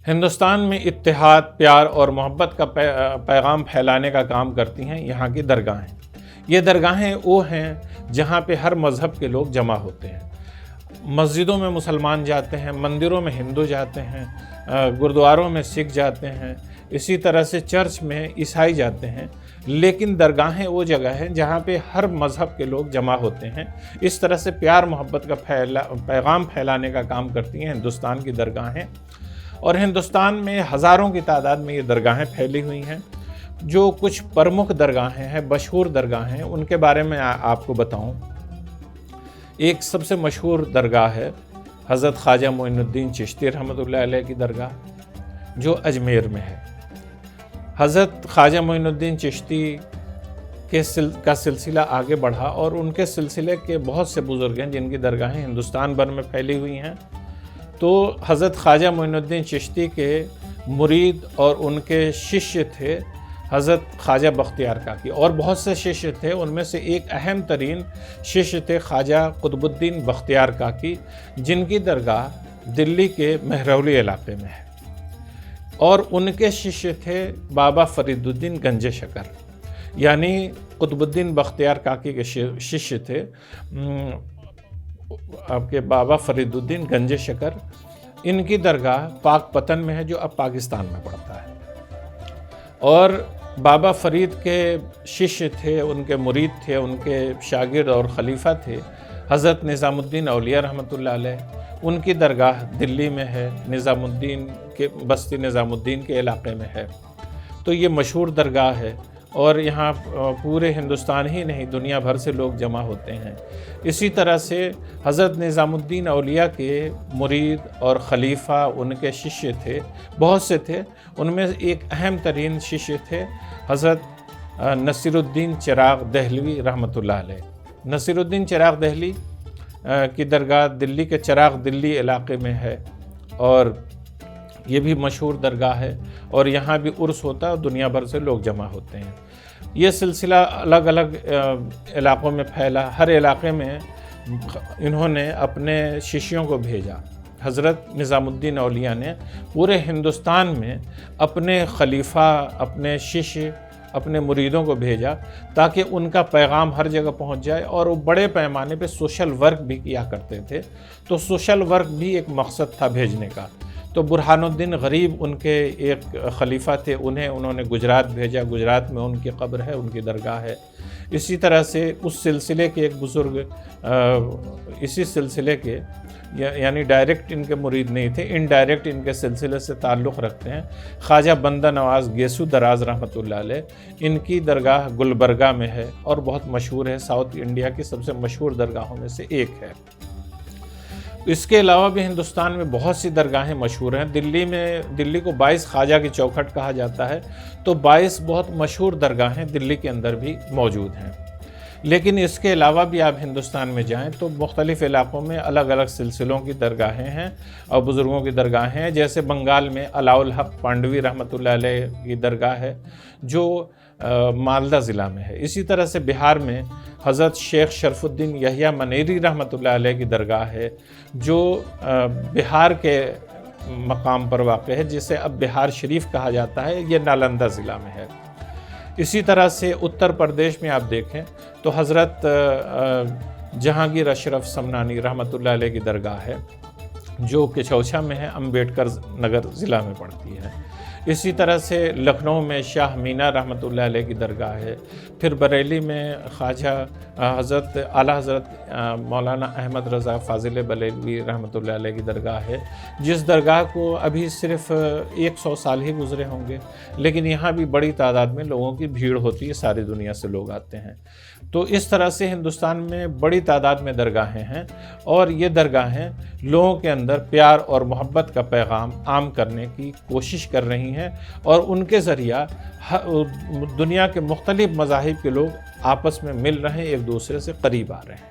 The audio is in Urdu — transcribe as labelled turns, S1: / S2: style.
S1: ہندوستان میں اتحاد، پیار اور محبت کا پیغام پھیلانے کا کام کرتی ہیں یہاں کی درگاہیں۔ یہ درگاہیں وہ ہیں جہاں پہ ہر مذہب کے لوگ جمع ہوتے ہیں۔ مسجدوں میں مسلمان جاتے ہیں، مندروں میں ہندو جاتے ہیں، گردواروں میں سکھ جاتے ہیں، اسی طرح سے چرچ میں عیسائی جاتے ہیں، لیکن درگاہیں وہ جگہ ہیں جہاں پہ ہر مذہب کے لوگ جمع ہوتے ہیں۔ اس طرح سے پیار محبت کا پیغام پھیلانے کا کام کرتی ہیں ہندوستان کی درگاہیں، اور ہندوستان میں ہزاروں کی تعداد میں یہ درگاہیں پھیلی ہوئی ہیں۔ جو کچھ پرمکھ درگاہیں ہیں، مشہور درگاہیں ہیں، ان کے بارے میں آپ کو بتاؤں۔ ایک سب سے مشہور درگاہ ہے حضرت خواجہ معین الدین چشتی رحمۃ اللہ علیہ کی درگاہ، جو اجمیر میں ہے۔ حضرت خواجہ معین الدین چشتی کا سلسلہ آگے بڑھا، اور ان کے سلسلے کے بہت سے بزرگ ہیں جن کی درگاہیں ہندوستان بھر میں پھیلی ہوئی ہیں۔ تو حضرت خواجہ معین الدین چشتی کے مرید اور ان کے ششیہ تھے حضرت خواجہ بختیار کاکی، اور بہت سے ششیہ تھے، ان میں سے ایک اہم ترین ششیہ تھے خواجہ قطب الدین بختیار کاکی، جن کی درگاہ دلی کے مہرولی علاقے میں ہے، اور ان کے ششیہ تھے بابا فرید الدین گنج شکر، یعنی قطب الدین بختیار کاکی کے ششیہ تھے آپ کے بابا فرید الدین گنج شکر۔ ان کی درگاہ پاک پتن میں ہے، جو اب پاکستان میں پڑتا ہے، اور بابا فرید کے ششیہ تھے، ان کے مرید تھے، ان کے شاگرد اور خلیفہ تھے حضرت نظام الدین اولیاء رحمۃ اللہ علیہ۔ ان کی درگاہ دلی میں ہے، نظام الدین کے بستی نظام الدین کے علاقے میں ہے۔ تو یہ مشہور درگاہ ہے، اور یہاں پورے ہندوستان ہی نہیں، دنیا بھر سے لوگ جمع ہوتے ہیں۔ اسی طرح سے حضرت نظام الدین اولیاء کے مرید اور خلیفہ، ان کے ششیہ تھے، بہت سے تھے، ان میں ایک اہم ترین ششیہ تھے حضرت نصیر الدین چراغ دہلوی رحمۃ اللہ علیہ۔ نصیر الدین چراغ دہلی کی درگاہ دلی کے چراغ دلی علاقے میں ہے، اور یہ بھی مشہور درگاہ ہے، اور یہاں بھی عرس ہوتا ہے، اور دنیا بھر سے لوگ جمع ہوتے ہیں۔ یہ سلسلہ الگ الگ علاقوں میں پھیلا، ہر علاقے میں انہوں نے اپنے ششیوں کو بھیجا۔ حضرت نظام الدین اولیاء نے پورے ہندوستان میں اپنے خلیفہ، اپنے ششیہ، اپنے مریدوں کو بھیجا، تاکہ ان کا پیغام ہر جگہ پہنچ جائے، اور وہ بڑے پیمانے پہ سوشل ورک بھی کیا کرتے تھے۔ تو سوشل ورک بھی ایک مقصد تھا بھیجنے کا۔ تو برہان الدین غریب ان کے ایک خلیفہ تھے، انہوں نے گجرات بھیجا، گجرات میں ان کی قبر ہے، ان کی درگاہ ہے۔ اسی طرح سے اس سلسلے کے ایک بزرگ اسی سلسلے کے، یعنی ڈائریکٹ ان کے مرید نہیں تھے، انڈائریکٹ ان کے سلسلے سے تعلق رکھتے ہیں، خواجہ بندہ نواز گیسو دراز رحمۃ اللہ علیہ۔ ان کی درگاہ گلبرگہ میں ہے، اور بہت مشہور ہے، ساؤتھ انڈیا کی سب سے مشہور درگاہوں میں سے ایک ہے۔ اس کے علاوہ بھی ہندوستان میں بہت سی درگاہیں مشہور ہیں۔ دلی کو 22 خواجہ کی چوکھٹ کہا جاتا ہے، تو 22 بہت مشہور درگاہیں دلی کے اندر بھی موجود ہیں۔ لیکن اس کے علاوہ بھی آپ ہندوستان میں جائیں تو مختلف علاقوں میں الگ الگ سلسلوں کی درگاہیں ہیں اور بزرگوں کی درگاہیں ہیں۔ جیسے بنگال میں علاء الحق پانڈوی رحمۃ اللہ علیہ کی درگاہ ہے، جو مالدہ ضلع میں ہے۔ اسی طرح سے بہار میں حضرت شیخ شرف الدین یحییٰ منیری رحمۃ اللہ علیہ کی درگاہ ہے، جو بہار کے مقام پر واقع ہے، جسے اب بہار شریف کہا جاتا ہے۔ یہ نالندہ ضلع میں ہے۔ اسی طرح سے اتر پردیش میں آپ دیکھیں تو حضرت جہانگیر اشرف سمنانی رحمۃ اللہ علیہ کی درگاہ ہے، جو کچوچھا میں ہے، امبیڈکر نگر ضلع میں پڑتی ہے۔ اسی طرح سے لکھنؤ میں شاہ مینا رحمۃ اللہ علیہ کی درگاہ ہے۔ پھر بریلی میں خواجہ حضرت اعلیٰ حضرت مولانا احمد رضا فاضل بریلوی رحمۃ اللہ علیہ کی درگاہ ہے، جس درگاہ کو ابھی صرف 100 سال ہی گزرے ہوں گے، لیکن یہاں بھی بڑی تعداد میں لوگوں کی بھیڑ ہوتی ہے، ساری دنیا سے لوگ آتے ہیں۔ تو اس طرح سے ہندوستان میں بڑی تعداد میں درگاہیں ہیں، اور یہ درگاہیں لوگوں کے اندر پیار اور محبت کا پیغام عام کرنے کی کوشش کر رہی ہیں، اور ان کے ذریعہ دنیا کے مختلف مذاہب کے لوگ آپس میں مل رہے ہیں، ایک دوسرے سے قریب آ رہے ہیں۔